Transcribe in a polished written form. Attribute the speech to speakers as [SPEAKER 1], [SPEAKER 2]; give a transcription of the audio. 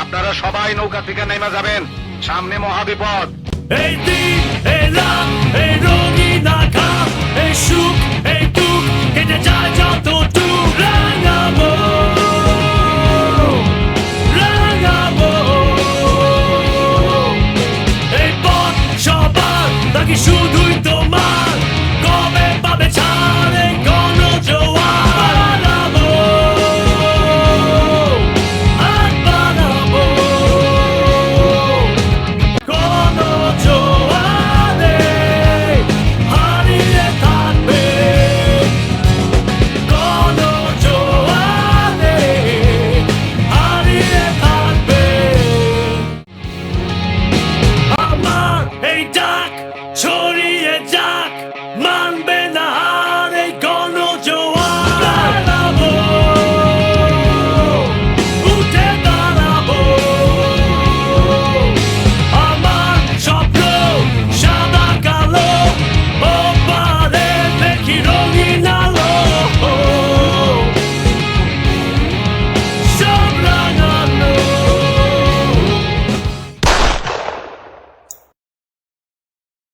[SPEAKER 1] আপনারা সবাই নৌকা থেকে নেমে যাবেন, সামনে মহাবিপদ।
[SPEAKER 2] এই দিন এই রাত এই রঙিন আকাশ এই সুখ এই দুঃখ কেটে যায় যত দূর রাঙাবো